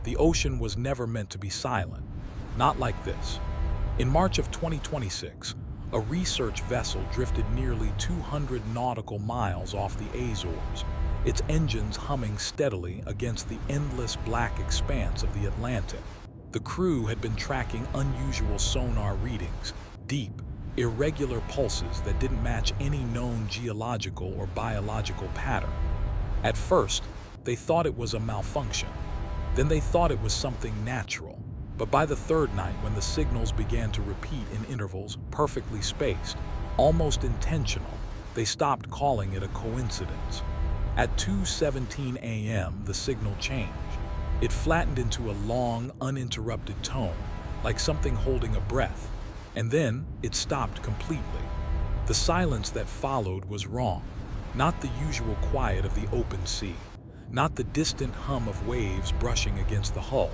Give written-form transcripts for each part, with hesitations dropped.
The ocean was never meant to be silent. Not like this. In March of 2026, a research vessel drifted nearly 200 nautical miles off the Azores, its engines humming steadily against the endless black expanse of the Atlantic. The crew had been tracking unusual sonar readings, deep, irregular pulses that didn't match any known geological or biological pattern. At first, they thought it was a malfunction. Then they thought it was something natural. But by the third night, when the signals began to repeat in intervals, perfectly spaced, almost intentional, they stopped calling it a coincidence. At 2:17 a.m., the signal changed. It flattened into a long, uninterrupted tone, like something holding a breath, and then it stopped completely. The silence that followed was wrong. Not the usual quiet of the open sea, not the distant hum of waves brushing against the hull.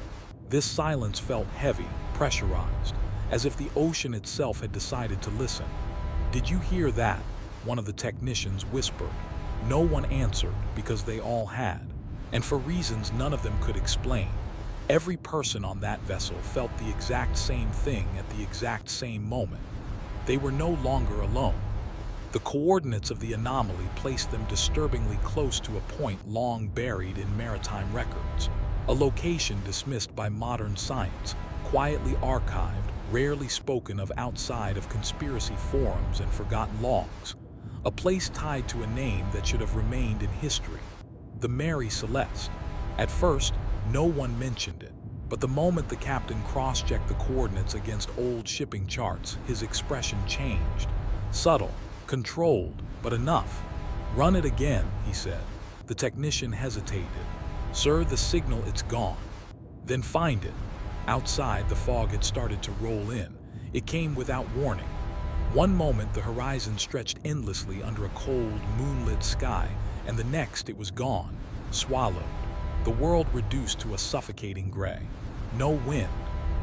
This silence felt heavy, pressurized, as if the ocean itself had decided to listen. "Did you hear that?" one of the technicians whispered. No one answered because they all had, and for reasons none of them could explain. Every person on that vessel felt the exact same thing at the exact same moment. They were no longer alone. The coordinates of the anomaly placed them disturbingly close to a point long buried in maritime records. A location dismissed by modern science, quietly archived, rarely spoken of outside of conspiracy forums and forgotten logs. A place tied to a name that should have remained in history. The Mary Celeste. At first, no one mentioned it, but the moment the captain cross-checked the coordinates against old shipping charts, his expression changed. Subtle, controlled, but enough. "Run it again," he said. The technician hesitated. "Sir, the signal, it's gone." "Then find it." Outside, the fog had started to roll in. It came without warning. One moment, the horizon stretched endlessly under a cold, moonlit sky, and the next it was gone, swallowed. The world reduced to a suffocating gray. No wind,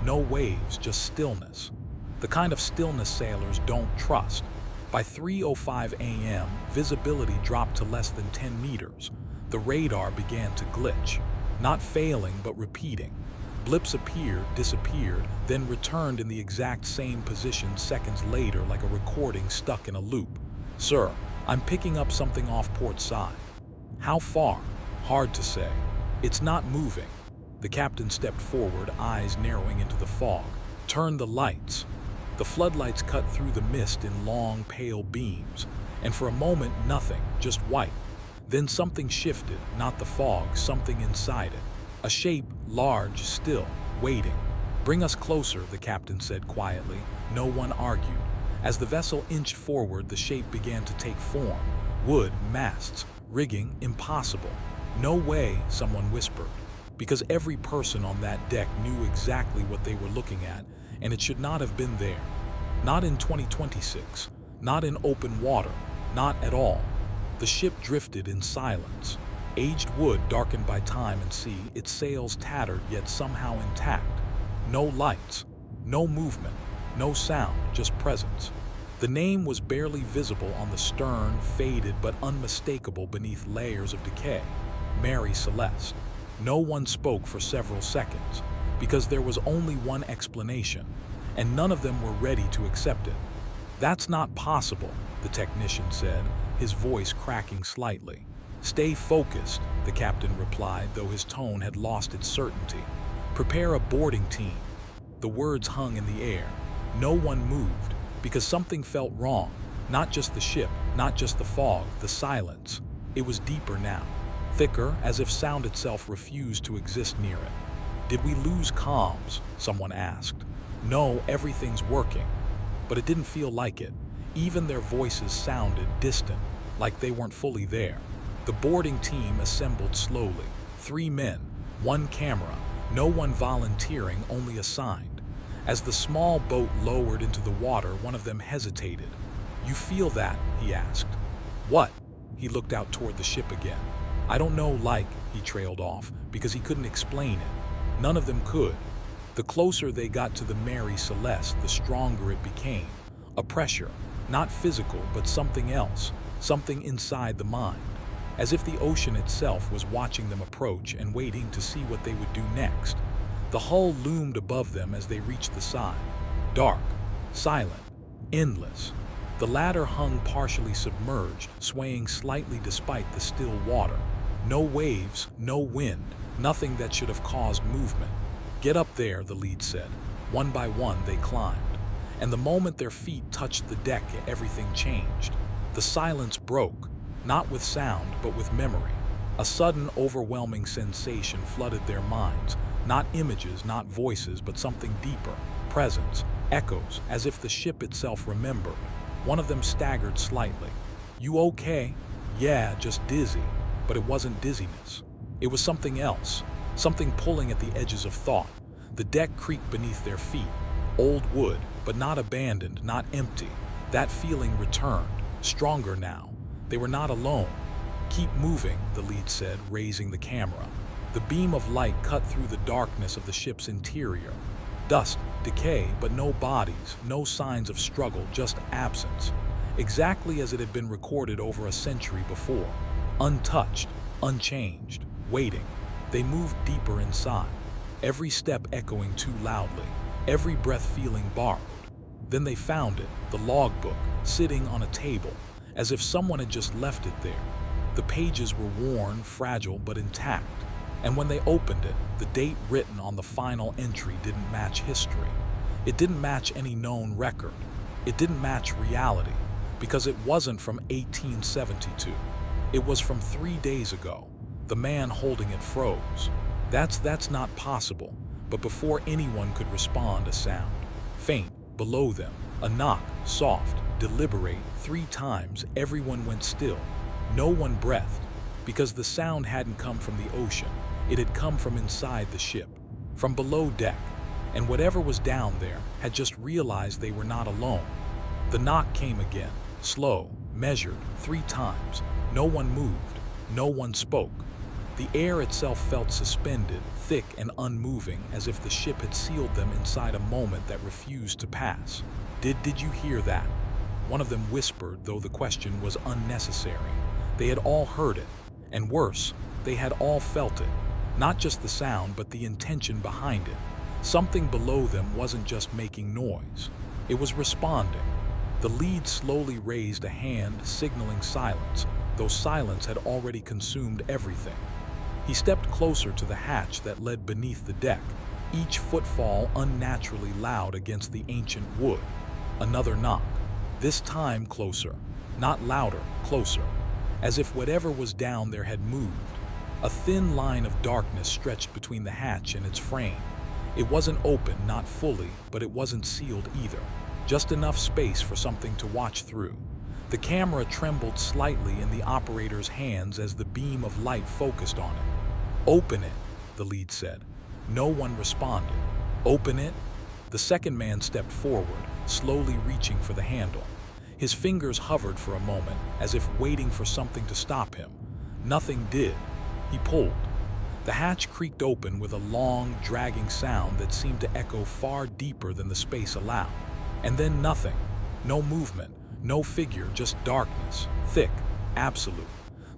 no waves, just stillness. The kind of stillness sailors don't trust. By 3:05 a.m., visibility dropped to less than 10 meters. The radar began to glitch, not failing but repeating. Blips appeared, disappeared, then returned in the exact same position seconds later, like a recording stuck in a loop. "Sir, I'm picking up something off port side." "How far?" "Hard to say. It's not moving." The captain stepped forward, eyes narrowing into the fog. "Turn the lights." The floodlights cut through the mist in long, pale beams, and for a moment nothing, just white. Then something shifted, not the fog, something inside it. A shape, large, still, waiting. "Bring us closer," the captain said quietly. No one argued. As the vessel inched forward, the shape began to take form. Wood, masts, rigging, impossible. "No way," someone whispered. Because every person on that deck knew exactly what they were looking at, and it should not have been there. Not in 2026. Not in open water. Not at all. The ship drifted in silence. Aged wood darkened by time and sea, its sails tattered yet somehow intact. No lights, no movement, no sound, just presence. The name was barely visible on the stern, faded but unmistakable beneath layers of decay. Mary Celeste. No one spoke for several seconds, because there was only one explanation, and none of them were ready to accept it. "That's not possible," the technician said, his voice cracking slightly. "Stay focused," the captain replied, though his tone had lost its certainty. "Prepare a boarding team." The words hung in the air. No one moved, because something felt wrong. Not just the ship, not just the fog, the silence. It was deeper now. Thicker, as if sound itself refused to exist near it. "Did we lose comms?" someone asked. "No, everything's working." But it didn't feel like it. Even their voices sounded distant, like they weren't fully there. The boarding team assembled slowly. 3 men, 1 camera, no one volunteering, only assigned. As the small boat lowered into the water, one of them hesitated. "You feel that?" he asked. "What?" He looked out toward the ship again. "I don't know, like," he trailed off, because he couldn't explain it. None of them could. The closer they got to the Mary Celeste, the stronger it became. A pressure, not physical, but something else, something inside the mind. as if the ocean itself was watching them approach and waiting to see what they would do next. The hull loomed above them as they reached the side. Dark, silent, endless. The ladder hung partially submerged, swaying slightly despite the still water. No waves, no wind, nothing that should have caused movement. "Get up there," the lead said. One by one they climbed. And the moment their feet touched the deck, everything changed. The silence broke, not with sound, but with memory. A sudden, overwhelming sensation flooded their minds. Not images, not voices, but something deeper. Presence, echoes, as if the ship itself remembered. One of them staggered slightly. "You okay?" "Yeah, just dizzy." But it wasn't dizziness. It was something else, something pulling at the edges of thought. The deck creaked beneath their feet. Old wood, but not abandoned, not empty. That feeling returned, stronger now. They were not alone. "Keep moving," the lead said, raising the camera. The beam of light cut through the darkness of the ship's interior. Dust, decay, but no bodies, no signs of struggle, just absence. Exactly as it had been recorded over a century before. Untouched, unchanged, waiting. They moved deeper inside, every step echoing too loudly, every breath feeling borrowed. Then they found it, the logbook, sitting on a table, as if someone had just left it there. The pages were worn, fragile, but intact. And when they opened it, the date written on the final entry didn't match history. It didn't match any known record. It didn't match reality, because it wasn't from 1872. It was from 3 days ago. The man holding it froze. That's not possible. But before anyone could respond, a sound. Faint, below them. A knock, soft, deliberate. 3 times, everyone went still. No one breathed, because the sound hadn't come from the ocean. It had come from inside the ship, from below deck, and whatever was down there had just realized they were not alone. The knock came again, slow, measured, 3 times. No one moved, no one spoke. The air itself felt suspended, thick and unmoving, as if the ship had sealed them inside a moment that refused to pass. Did you hear that?" One of them whispered, though the question was unnecessary. They had all heard it, and worse, they had all felt it. Not just the sound, but the intention behind it. Something below them wasn't just making noise. It was responding. The lead slowly raised a hand, signaling silence, though silence had already consumed everything. He stepped closer to the hatch that led beneath the deck, each footfall unnaturally loud against the ancient wood. Another knock, this time closer. Not louder, closer. As if whatever was down there had moved. A thin line of darkness stretched between the hatch and its frame. It wasn't open, not fully, but it wasn't sealed either. Just enough space for something to watch through. The camera trembled slightly in the operator's hands as the beam of light focused on it. "Open it," the lead said. No one responded. "Open it?" The second man stepped forward, slowly reaching for the handle. His fingers hovered for a moment, as if waiting for something to stop him. Nothing did. He pulled. The hatch creaked open with a long, dragging sound that seemed to echo far deeper than the space allowed. And then nothing. No movement, no figure, just darkness, thick, absolute.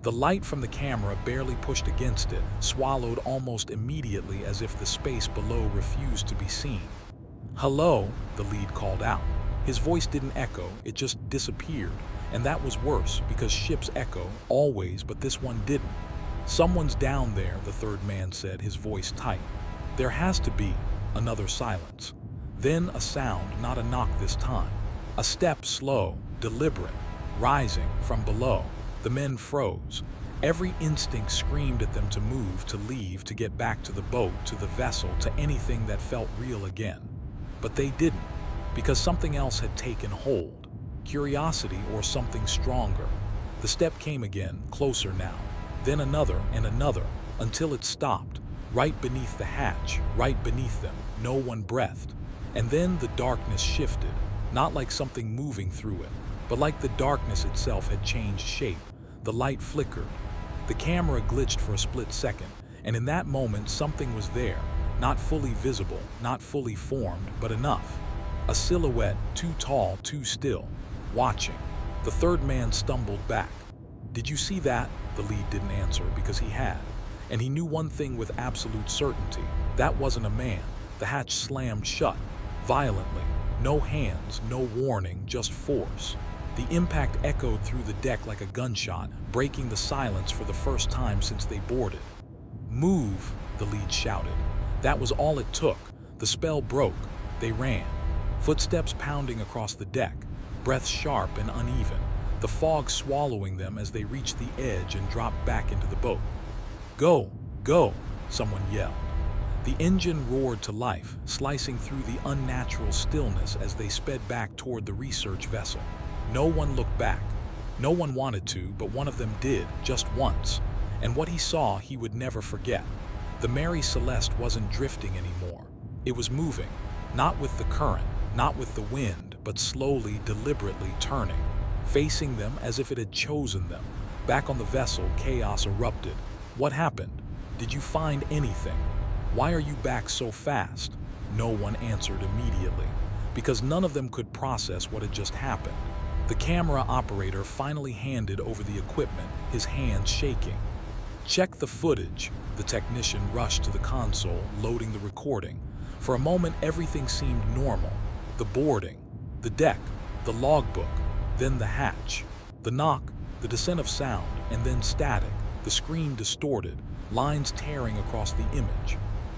The light from the camera barely pushed against it, swallowed almost immediately as if the space below refused to be seen. "Hello," the lead called out. His voice didn't echo, it just disappeared. And that was worse, because ships echo, always, but this one didn't. "Someone's down there," the third man said, his voice tight. "There has to be." Another silence. Then a sound, not a knock this time. A step, slow, deliberate, rising from below. The men froze. Every instinct screamed at them to move, to leave, to get back to the boat, to the vessel, to anything that felt real again. But they didn't, because something else had taken hold. Curiosity or something stronger. The step came again, closer now. Then another and another, until it stopped, right beneath the hatch, right beneath them. No one breathed. And then the darkness shifted, not like something moving through it, but like the darkness itself had changed shape. The light flickered. The camera glitched for a split second, and in that moment something was there, not fully visible, not fully formed, but enough. A silhouette, too tall, too still, watching. The third man stumbled back. "Did you see that?" The lead didn't answer because he had. And he knew one thing with absolute certainty. That wasn't a man. The hatch slammed shut, violently. No hands, no warning, just force. The impact echoed through the deck like a gunshot, breaking the silence for the first time since they boarded. "Move," the lead shouted. That was all it took. The spell broke. They ran. Footsteps pounding across the deck, breaths sharp and uneven, the fog swallowing them as they reached the edge and dropped back into the boat. "Go, go," someone yelled. The engine roared to life, slicing through the unnatural stillness as they sped back toward the research vessel. No one looked back. No one wanted to, but one of them did, just once. And what he saw, he would never forget. The Mary Celeste wasn't drifting anymore. It was moving, not with the current, not with the wind, but slowly, deliberately turning, facing them as if it had chosen them. Back on the vessel, chaos erupted. "What happened? Did you find anything? Why are you back so fast?" No one answered immediately, because none of them could process what had just happened. The camera operator finally handed over the equipment, his hands shaking. "Check the footage." The technician rushed to the console, loading the recording. For a moment, everything seemed normal. The boarding, the deck, the logbook, then the hatch, the knock, the descent of sound, and then static, the screen distorted, lines tearing across the image.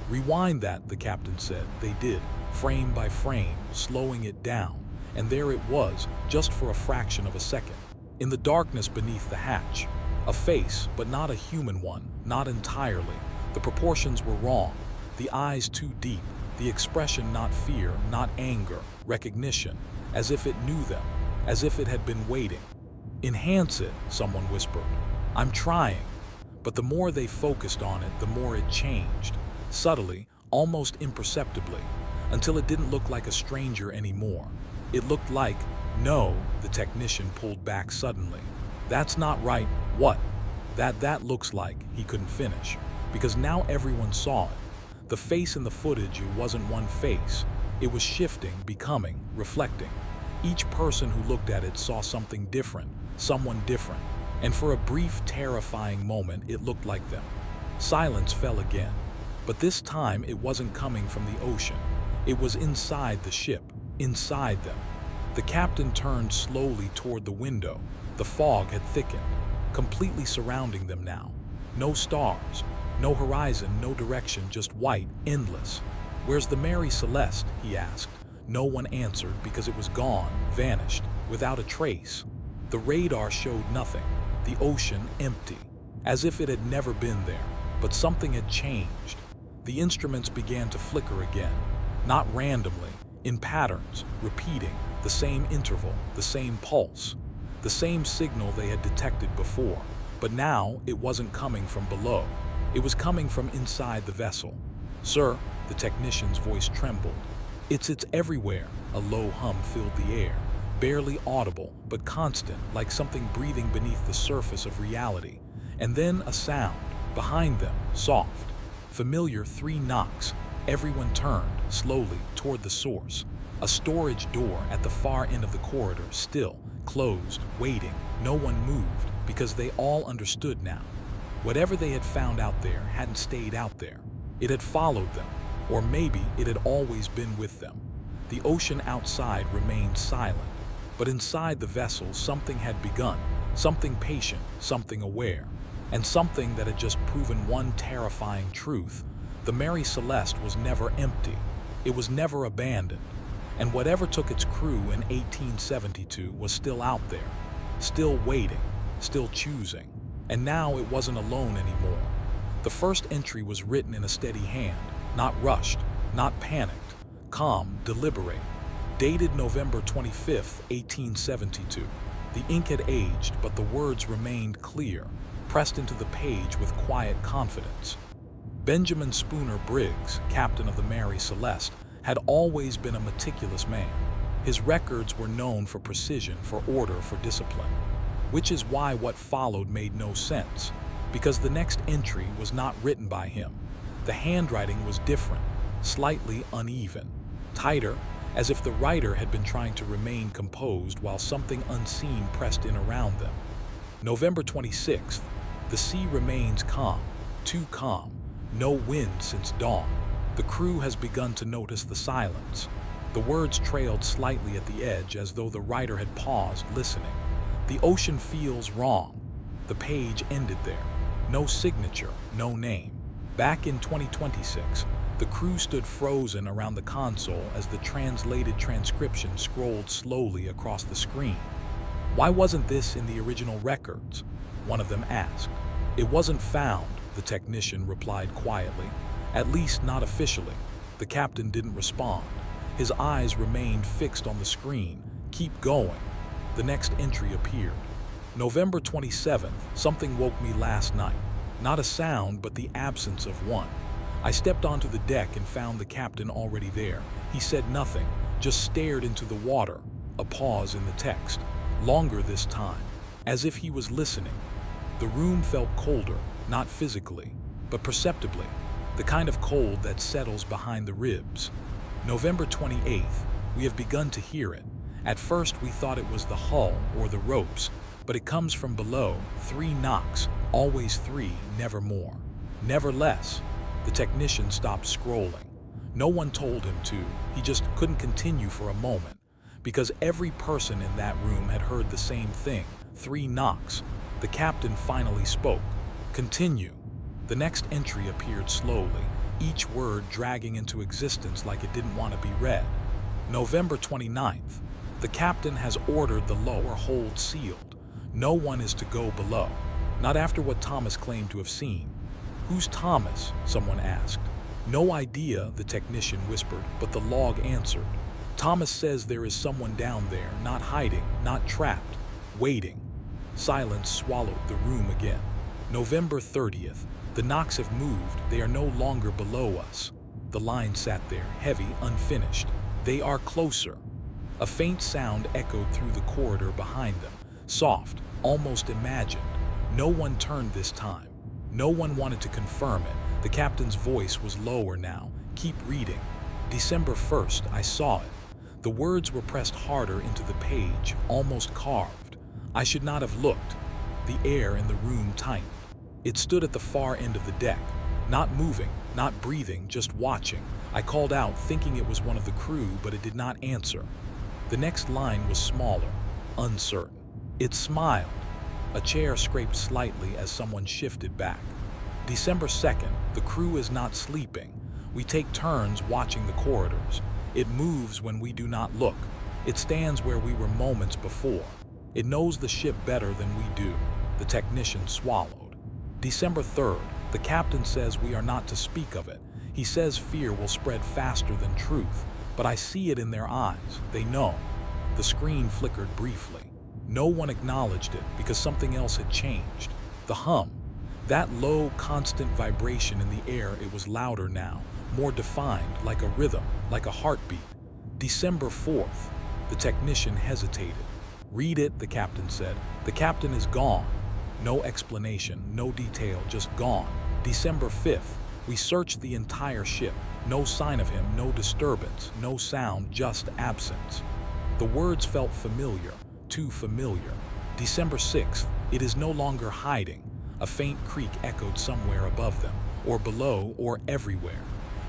"Rewind that," the captain said. They did, frame by frame, slowing it down. And there it was, just for a fraction of a second. In the darkness beneath the hatch. A face, but not a human one, not entirely. The proportions were wrong. The eyes too deep. The expression not fear, not anger, recognition. As if it knew them. As if it had been waiting. "Enhance it," someone whispered. "I'm trying." But the more they focused on it, the more it changed. Subtly, almost imperceptibly, until it didn't look like a stranger anymore. It looked like, "No," the technician pulled back suddenly. "That's not right." "What?" That looks like," he couldn't finish, because now everyone saw it. The face in the footage wasn't one face. It was shifting, becoming, reflecting. Each person who looked at it saw something different, someone different. And for a brief, terrifying moment, it looked like them. Silence fell again. But this time, it wasn't coming from the ocean. It was inside the ship, inside them. The captain turned slowly toward the window. The fog had thickened, completely surrounding them now. No stars, no horizon, no direction, just white, endless. "Where's the Mary Celeste?" he asked. No one answered because it was gone, vanished, without a trace. The radar showed nothing. The ocean empty, as if it had never been there. But something had changed. The instruments began to flicker again, not randomly, in patterns, repeating, the same interval, the same pulse, the same signal they had detected before. But now it wasn't coming from below. It was coming from inside the vessel. "Sir," the technician's voice trembled. It's everywhere." A low hum filled the air, barely audible, but constant, like something breathing beneath the surface of reality. And then a sound, behind them, soft. Familiar 3 knocks. Everyone turned, slowly, toward the source. A storage door at the far end of the corridor, still, closed, waiting. No one moved, because they all understood now. Whatever they had found out there hadn't stayed out there. It had followed them, or maybe it had always been with them. The ocean outside remained silent, but inside the vessel something had begun, something patient, something aware, and something that had just proven one terrifying truth. The Mary Celeste was never empty. It was never abandoned. And whatever took its crew in 1872 was still out there, still waiting, still choosing. And now it wasn't alone anymore. The first entry was written in a steady hand, not rushed, not panicked, calm, deliberate. Dated November 25, 1872. The ink had aged, but the words remained clear, pressed into the page with quiet confidence. Benjamin Spooner Briggs, captain of the Mary Celeste, had always been a meticulous man. His records were known for precision, for order, for discipline. Which is why what followed made no sense, because the next entry was not written by him. The handwriting was different, slightly uneven, tighter, as if the writer had been trying to remain composed while something unseen pressed in around them. November 26th. The sea remains calm, too calm. No wind since dawn. The crew has begun to notice the silence. The words trailed slightly at the edge as though the writer had paused, listening. The ocean feels wrong. The page ended there. No signature, no name. Back in 2026, the crew stood frozen around the console as the translated transcription scrolled slowly across the screen. Why wasn't this in the original records? One of them asked. It wasn't found, the technician replied quietly. At least not officially. The captain didn't respond. His eyes remained fixed on the screen. Keep going. The next entry appeared. November 27th, something woke me last night. Not a sound, but the absence of one. I stepped onto the deck and found the captain already there. He said nothing, just stared into the water. A pause in the text. Longer this time, as if he was listening. The room felt colder, not physically, but perceptibly. The kind of cold that settles behind the ribs. November 28th, we have begun to hear it. At first we thought it was the hull or the ropes, but it comes from below. 3 knocks, always 3, never more. Never less. The technician stopped scrolling. No one told him to, he just couldn't continue for a moment, because every person in that room had heard the same thing. 3 knocks. The captain finally spoke. Continue. The next entry appeared slowly, each word dragging into existence like it didn't want to be read. November 29th. The captain has ordered the lower hold sealed. No one is to go below. Not after what Thomas claimed to have seen. Who's Thomas? Someone asked. No idea, the technician whispered, but the log answered. Thomas says there is someone down there, not hiding, not trapped, waiting. Silence swallowed the room again. November 30th. The knocks have moved. They are no longer below us. The line sat there, heavy, unfinished. They are closer. A faint sound echoed through the corridor behind them. Soft, almost imagined. No one turned this time. No one wanted to confirm it. The captain's voice was lower now. Keep reading. December 1st, I saw it. The words were pressed harder into the page, almost carved. I should not have looked. The air in the room tightened. It stood at the far end of the deck, not moving, not breathing, just watching. I called out, thinking it was one of the crew, but it did not answer. The next line was smaller, uncertain. It smiled. A chair scraped slightly as someone shifted back. December 2nd, the crew is not sleeping. We take turns watching the corridors. It moves when we do not look. It stands where we were moments before. It knows the ship better than we do. The technician swallowed. December 3rd, the captain says we are not to speak of it. He says fear will spread faster than truth, but I see it in their eyes. They know. The screen flickered briefly. No one acknowledged it because something else had changed. The hum. That low, constant vibration in the air, it was louder now, more defined, like a rhythm, like a heartbeat. December 4th, the technician hesitated. Read it, the captain said. The captain is gone. No explanation, no detail, just gone. December 5th, we searched the entire ship. No sign of him, no disturbance, no sound, just absence. The words felt familiar, too familiar. December 6th, it is no longer hiding. A faint creak echoed somewhere above them, or below, or everywhere.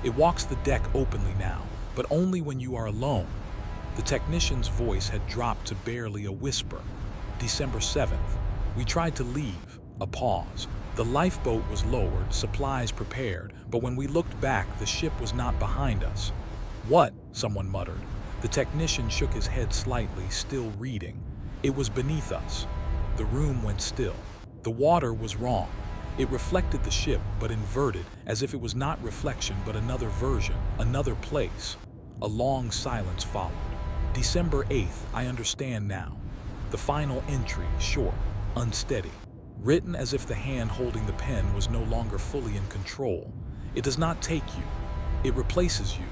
It walks the deck openly now, but only when you are alone. The technician's voice had dropped to barely a whisper. December 7th, we tried to leave. A pause. The lifeboat was lowered, supplies prepared, but when we looked back, the ship was not behind us. What? Someone muttered. The technician shook his head slightly, still reading. It was beneath us. The room went still. The water was wrong. It reflected the ship, but inverted, as if it was not reflection but another version, another place. A long silence followed. December 8th, I understand now. The final entry, short, unsteady. Written as if the hand holding the pen was no longer fully in control. It does not take you. It replaces you.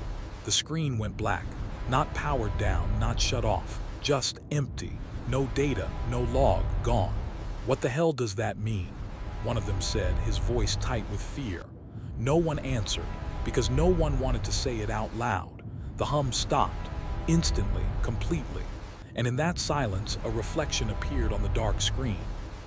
The screen went black. Not powered down, not shut off. Just empty. No data, no log, gone. What the hell does that mean? One of them said, his voice tight with fear. No one answered, because no one wanted to say it out loud. The hum stopped, instantly, completely. And in that silence, a reflection appeared on the dark screen.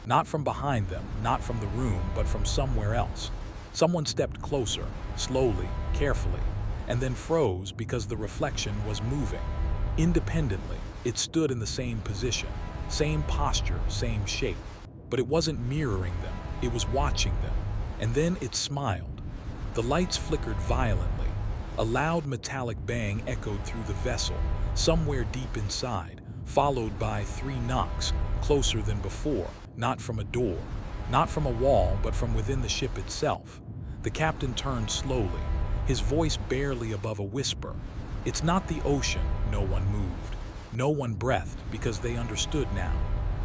Not from behind them, not from the room, but from somewhere else. Someone stepped closer, slowly, carefully, and then froze because the reflection was moving. Independently, it stood in the same position, same posture, same shape. But it wasn't mirroring them, it was watching them. And then it smiled. The lights flickered violently. A loud metallic bang echoed through the vessel, somewhere deep inside, followed by 3 knocks, closer than before, not from a door, not from a wall, but from within the ship itself. The captain turned slowly, his voice barely above a whisper. It's not the ocean. No one moved. No one breathed, because they understood now.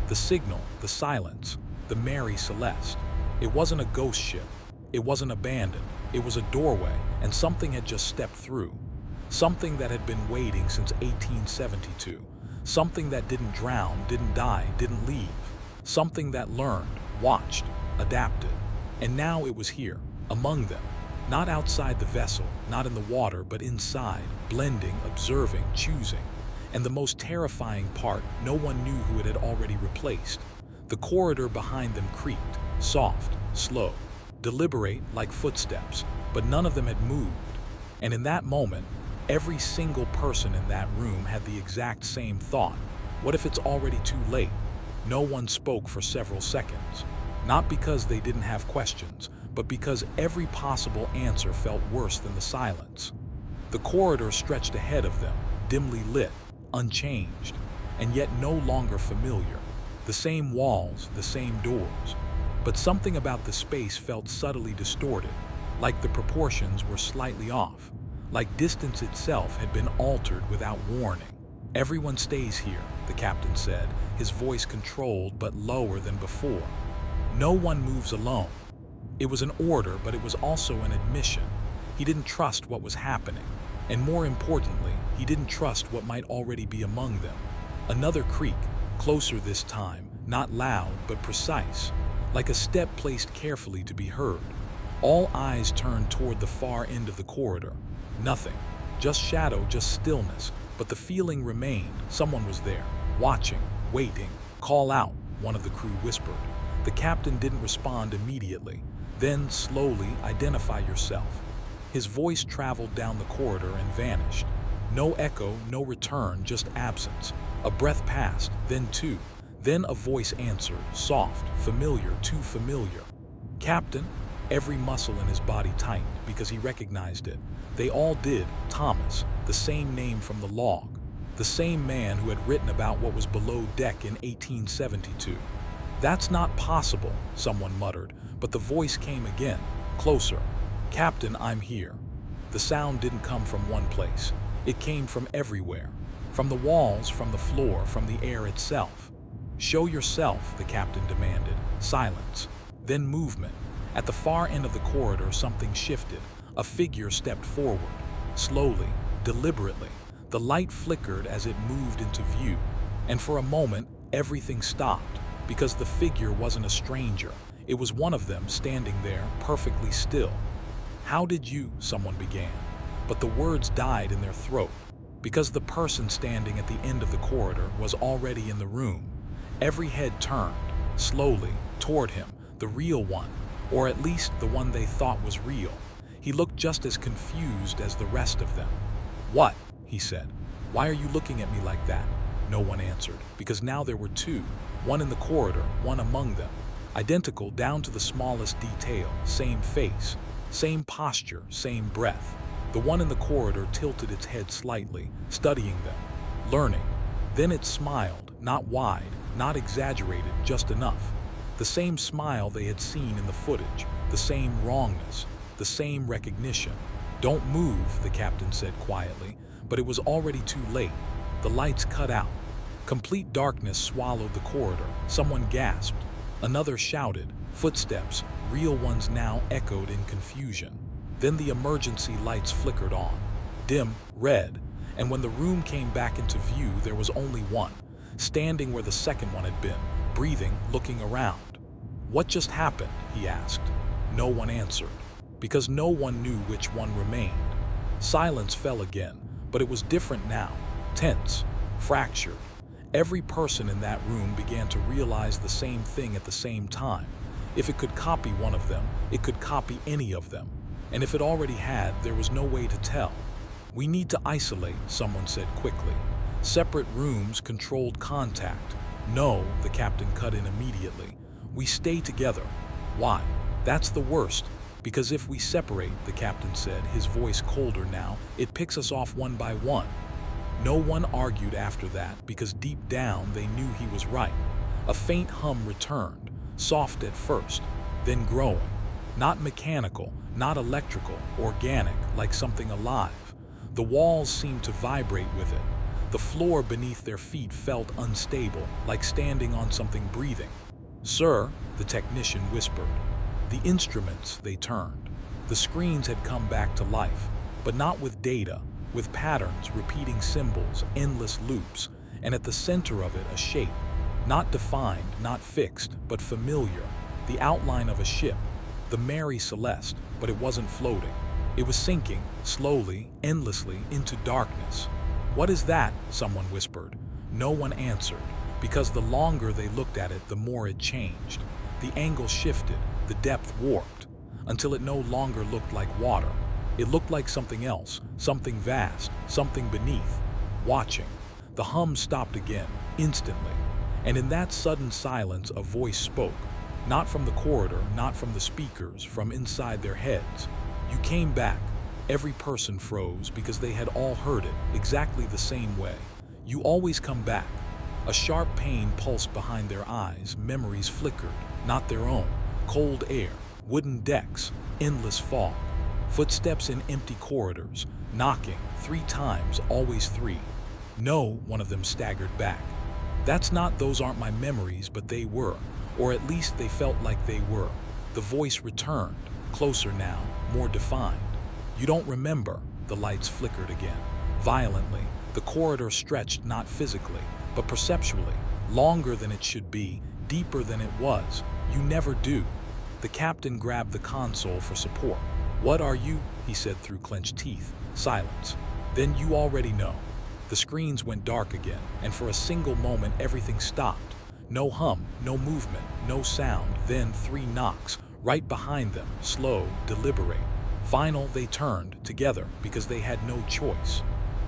The signal, the silence, the Mary Celeste. It wasn't a ghost ship. It wasn't abandoned. It was a doorway, and something had just stepped through. Something that had been waiting since 1872. Something that didn't drown, didn't die, didn't leave. Something that learned, watched, adapted. And now it was here, among them. Not outside the vessel, not in the water, but inside, blending, observing, choosing. And the most terrifying part, no one knew who it had already replaced. The corridor behind them creaked, soft, slow, deliberate like footsteps, but none of them had moved. And in that moment, every single person in that room had the exact same thought. What if it's already too late? No one spoke for several seconds. Not because they didn't have questions, but because every possible answer felt worse than the silence. The corridor stretched ahead of them, dimly lit, unchanged, and yet no longer familiar. The same walls, the same doors. But something about the space felt subtly distorted, like the proportions were slightly off, like distance itself had been altered without warning. "Everyone stays here," the captain said, his voice controlled but lower than before. "No one moves alone." It was an order, but it was also an admission. He didn't trust what was happening, and more importantly, he didn't trust what might already be among them. Another creak, closer this time, not loud but precise, like a step placed carefully to be heard. All eyes turned toward the far end of the corridor. Nothing, just shadow, just stillness, but the feeling remained. Someone was there, watching, waiting. "Call out," one of the crew whispered. The captain didn't respond immediately. Then, slowly, "Identify yourself." His voice traveled down the corridor and vanished. No echo, no return, just absence. A breath passed, then 2. Then a voice answered, soft, familiar, too familiar. "Captain." Every muscle in his body tightened because he recognized it. They all did. Thomas, the same name from the log. The same man who had written about what was below deck in 1872. "That's not possible," someone muttered, but the voice came again, closer. "Captain, I'm here." The sound didn't come from one place. It came from everywhere. From the walls, from the floor, from the air itself. "Show yourself," the captain demanded. Silence. Then movement. At the far end of the corridor, something shifted. A figure stepped forward. Slowly, deliberately. The light flickered as it moved into view. And for a moment, everything stopped. Because the figure wasn't a stranger. It was one of them, standing there, perfectly still. "How did you?" someone began. But the words died in their throat. Because the person standing at the end of the corridor was already in the room. Every head turned, slowly, toward him, the real one, or at least the one they thought was real. He looked just as confused as the rest of them. "What?" he said. "Why are you looking at me like that?" No one answered, because now there were 2, one in the corridor, one among them. Identical down to the smallest detail, same face, same posture, same breath. The one in the corridor tilted its head slightly, studying them, learning. Then it smiled, not wide, not exaggerated, just enough. The same smile they had seen in the footage, the same wrongness, the same recognition. "Don't move," the captain said quietly, but it was already too late. The lights cut out. Complete darkness swallowed the corridor. Someone gasped. Another shouted. Footsteps, real ones now, echoed in confusion. Then the emergency lights flickered on. Dim, red, and when the room came back into view, there was only one, standing where the second one had been, breathing, looking around. "What just happened?" he asked. No one answered, because no one knew which one remained. Silence fell again, but it was different now, tense, fractured. Every person in that room began to realize the same thing at the same time. If it could copy one of them, it could copy any of them. And if it already had, there was no way to tell. "We need to isolate," someone said quickly. "Separate rooms, controlled contact." "No," the captain cut in immediately. "We stay together." "Why?" "That's the worst. Because if we separate," the captain said, his voice colder now, "it picks us off one by one." No one argued after that, because deep down they knew he was right. A faint hum returned, soft at first, then growing. Not mechanical, not electrical, organic, like something alive. The walls seemed to vibrate with it. The floor beneath their feet felt unstable, like standing on something breathing. "Sir," the technician whispered. The instruments, they turned. The screens had come back to life, but not with data, with patterns, repeating symbols, endless loops, and at the center of it a shape. Not defined, not fixed, but familiar. The outline of a ship, the Mary Celeste, but it wasn't floating. It was sinking, slowly, endlessly, into darkness. "What is that?" someone whispered. No one answered, because the longer they looked at it, the more it changed. The angle shifted, the depth warped, until it no longer looked like water. It looked like something else, something vast, something beneath, watching. The hum stopped again, instantly, and in that sudden silence a voice spoke. Not from the corridor, not from the speakers, from inside their heads. "You came back." Every person froze because they had all heard it exactly the same way. "You always come back." A sharp pain pulsed behind their eyes, memories flickered, not their own. Cold air, wooden decks, endless fog. Footsteps in empty corridors, knocking 3 times, always 3. "No," one of them staggered back. Those aren't my memories, but they were. Or at least they felt like they were." The voice returned, closer now, more defined. "You don't remember." The lights flickered again. Violently, the corridor stretched not physically, but perceptually, longer than it should be, deeper than it was. "You never do." The captain grabbed the console for support. "What are you?" he said through clenched teeth. Silence. "Then you already know." The screens went dark again, and for a single moment everything stopped. No hum, no movement, no sound, then 3 knocks, right behind them, slow, deliberate. Final, they turned, together, because they had no choice.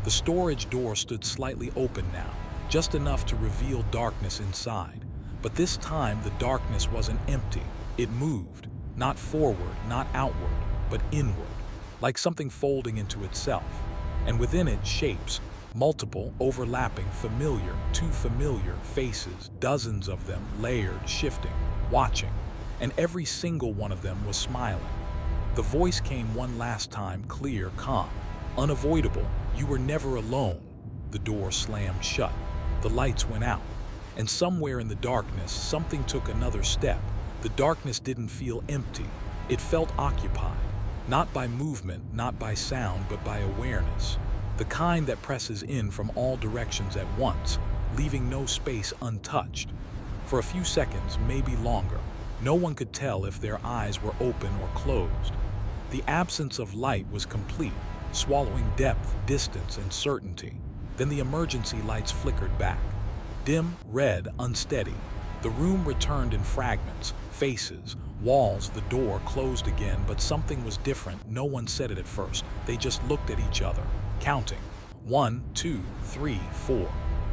The storage door stood slightly open now, just enough to reveal darkness inside. But this time the darkness wasn't empty. It moved, not forward, not outward, but inward, like something folding into itself. And within it, shapes, multiple, overlapping, familiar, too familiar, faces, dozens of them, layered, shifting, watching. And every single one of them was smiling. The voice came one last time, clear, calm, unavoidable. "You were never alone." The door slammed shut. The lights went out. And somewhere in the darkness, something took another step. The darkness didn't feel empty. It felt occupied. Not by movement, not by sound, but by awareness. The kind that presses in from all directions at once, leaving no space untouched. For a few seconds, maybe longer, no one could tell if their eyes were open or closed. The absence of light was complete, swallowing depth, distance, and certainty. Then the emergency lights flickered back. Dim, red, unsteady. The room returned in fragments, faces, walls, the door closed again, but something was different. No one said it at first. They just looked at each other, counting. 1, 2, 3, 4,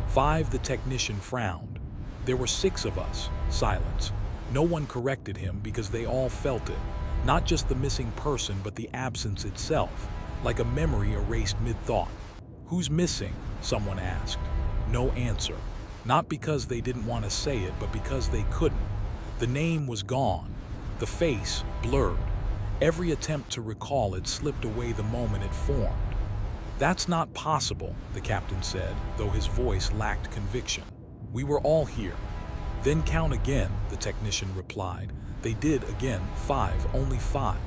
5. The technician frowned. "There were 6 of us." Silence. No one corrected him because they all felt it. Not just the missing person, but the absence itself, like a memory erased mid-thought. "Who's missing?" someone asked. No answer. Not because they didn't want to say it, but because they couldn't. The name was gone. The face blurred. Every attempt to recall it slipped away the moment it formed. "That's not possible," the captain said, though his voice lacked conviction. "We were all here." "Then count again," the technician replied. They did again, 5, only 5.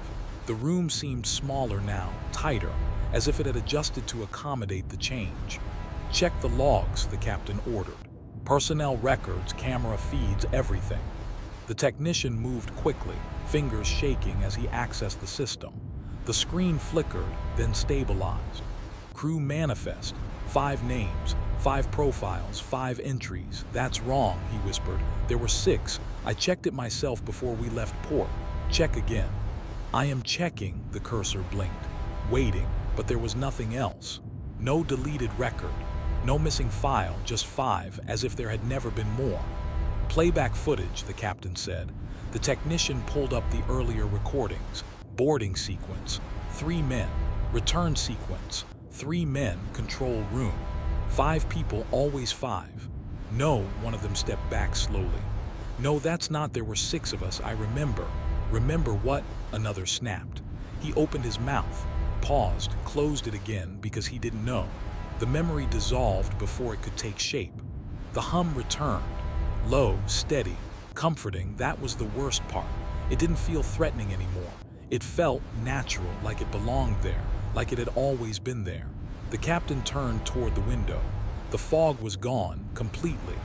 The room seemed smaller now, tighter, as if it had adjusted to accommodate the change. "Check the logs," the captain ordered. "Personnel records, camera feeds, everything." The technician moved quickly, fingers shaking as he accessed the system. The screen flickered, then stabilized. "Crew manifest, 5 names, 5 profiles, 5 entries. That's wrong, he whispered. There were 6. I checked it myself before we left port. Check again. I am checking, the cursor blinked, waiting, but there was nothing else. No deleted record. No missing file, just 5, as if there had never been more. Playback footage, the captain said. The technician pulled up the earlier recordings. Boarding sequence, 3 men. Return sequence, 3 men, control room. 5 people, always 5. No, one of them stepped back slowly. No, that's not, there were 6 of us, I remember. Remember what? Another snapped. He opened his mouth, paused, closed it again because he didn't know. The memory dissolved before it could take shape. The hum returned. Low, steady, comforting, that was the worst part. It didn't feel threatening anymore. It felt natural, like it belonged there, like it had always been there. The captain turned toward the window. The fog was gone, completely.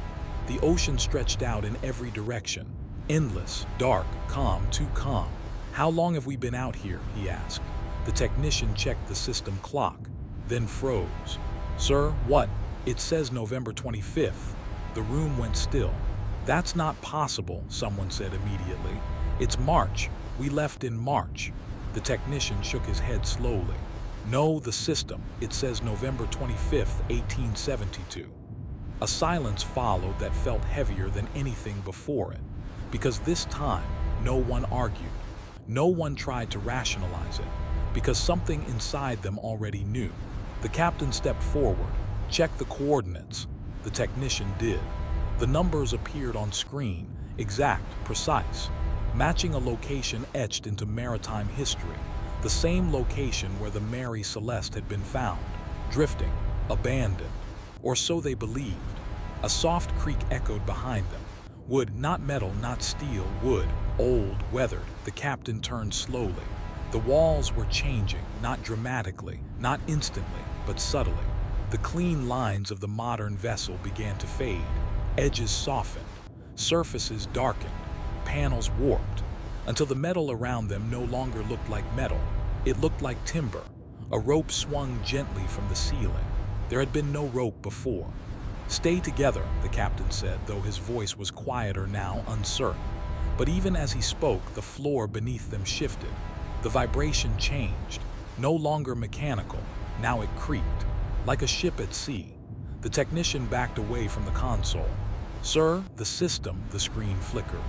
The ocean stretched out in every direction. Endless, dark, calm, too calm. How long have we been out here? He asked. The technician checked the system clock, then froze. Sir, what? It says November 25th. The room went still. That's not possible, someone said immediately. It's March. We left in March. The technician shook his head slowly. No, the system. It says November 25th, 1872. A silence followed that felt heavier than anything before it, because this time, no one argued. No one tried to rationalize it, because something inside them already knew. The captain stepped forward, checked the coordinates. The technician did. The numbers appeared on screen, exact, precise, matching a location etched into maritime history, the same location where the Mary Celeste had been found, drifting, abandoned, or so they believed. A soft creak echoed behind them. Wood, not metal, not steel, wood, old, weathered. The captain turned slowly. The walls were changing, not dramatically, not instantly, but subtly. The clean lines of the modern vessel began to fade. Edges softened, surfaces darkened, panels warped, until the metal around them no longer looked like metal. It looked like timber. A rope swung gently from the ceiling. There had been no rope before. Stay together, the captain said, though his voice was quieter now, uncertain. But even as he spoke, the floor beneath them shifted. The vibration changed, no longer mechanical. Now it creaked, like a ship at sea. The technician backed away from the console. Sir, the system, the screen flickered,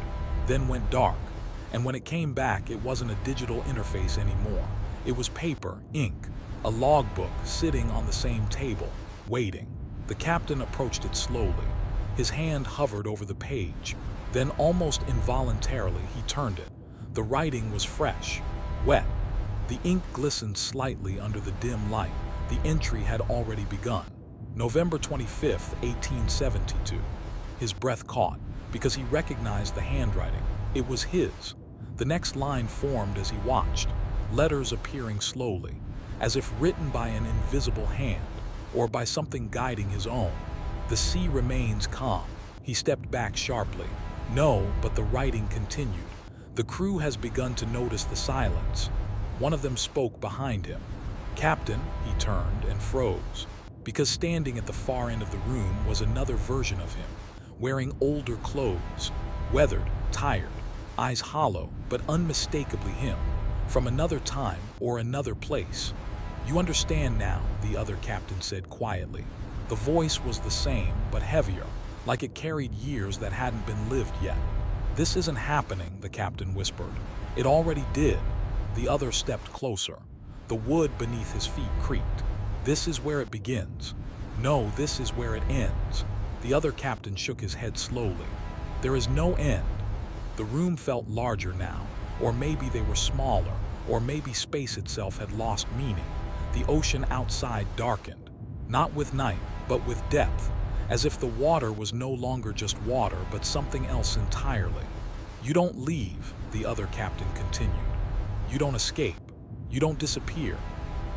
then went dark. And when it came back, it wasn't a digital interface anymore. It was paper, ink, a logbook sitting on the same table, waiting. The captain approached it slowly. His hand hovered over the page. Then, almost involuntarily, he turned it. The writing was fresh, wet. The ink glistened slightly under the dim light. The entry had already begun. November 25th, 1872. His breath caught, because he recognized the handwriting. It was his. The next line formed as he watched, letters appearing slowly, as if written by an invisible hand, or by something guiding his own. The sea remains calm. He stepped back sharply. No, but the writing continued. The crew has begun to notice the silence. One of them spoke behind him. Captain, he turned and froze, because standing at the far end of the room was another version of him, wearing older clothes, weathered, tired, eyes hollow, but unmistakably him, from another time or another place. You understand now, the other captain said quietly. The voice was the same, but heavier, like it carried years that hadn't been lived yet. This isn't happening, the captain whispered. It already did. The other stepped closer. The wood beneath his feet creaked. This is where it begins. No, this is where it ends. The other captain shook his head slowly. There is no end. The room felt larger now, or maybe they were smaller, or maybe space itself had lost meaning. The ocean outside darkened, not with night, but with depth, as if the water was no longer just water, but something else entirely. You don't leave, the other captain continued. You don't escape. You don't disappear.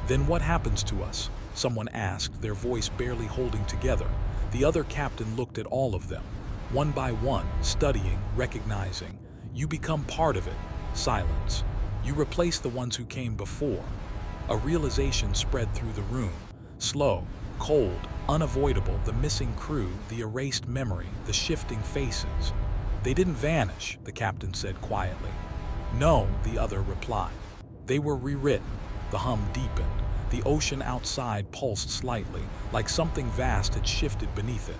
Then what happens to us? Someone asked, their voice barely holding together. The other captain looked at all of them, one by one, studying, recognizing. You become part of it. Silence. You replace the ones who came before. A realization spread through the room, slow, Cold, unavoidable, the missing crew, the erased memory, the shifting faces. They didn't vanish, the captain said quietly. No, the other replied. They were rewritten. The hum deepened. The ocean outside pulsed slightly, like something vast had shifted beneath it.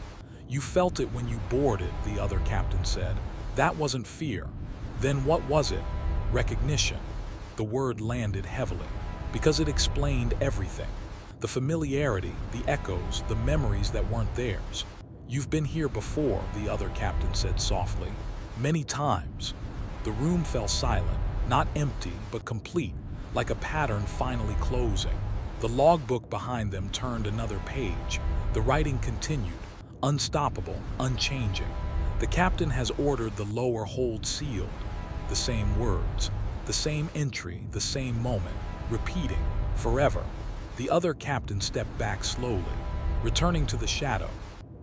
You felt it when you boarded, the other captain said. That wasn't fear. Then what was it? Recognition. The word landed heavily, because it explained everything. The familiarity, the echoes, the memories that weren't theirs. You've been here before, the other captain said softly. Many times. The room fell silent, not empty, but complete, like a pattern finally closing. The logbook behind them turned another page. The writing continued, unstoppable, unchanging. The captain has ordered the lower hold sealed. The same words, the same entry, the same moment, repeating, forever. The other captain stepped back slowly, returning to the shadow.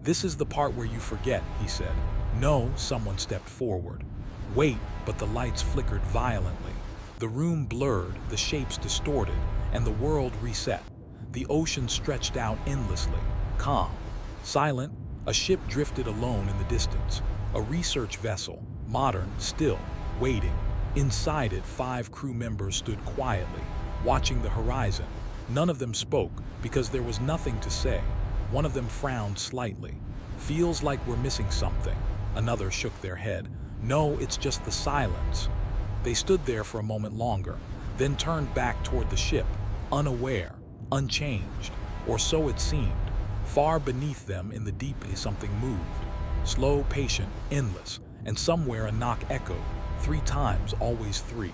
This is the part where you forget, he said. No, someone stepped forward. Wait, but the lights flickered violently. The room blurred, the shapes distorted, and the world reset. The ocean stretched out endlessly, calm, silent. A ship drifted alone in the distance. A research vessel, modern, still, waiting. Inside it, 5 crew members stood quietly, watching the horizon. None of them spoke, because there was nothing to say. One of them frowned slightly. Feels like we're missing something. Another shook their head. No, it's just the silence. They stood there for a moment longer, then turned back toward the ship, unaware, unchanged, or so it seemed. Far beneath them in the deep something moved. Slow, patient, endless, and somewhere a knock echoed. 3 times, always 3.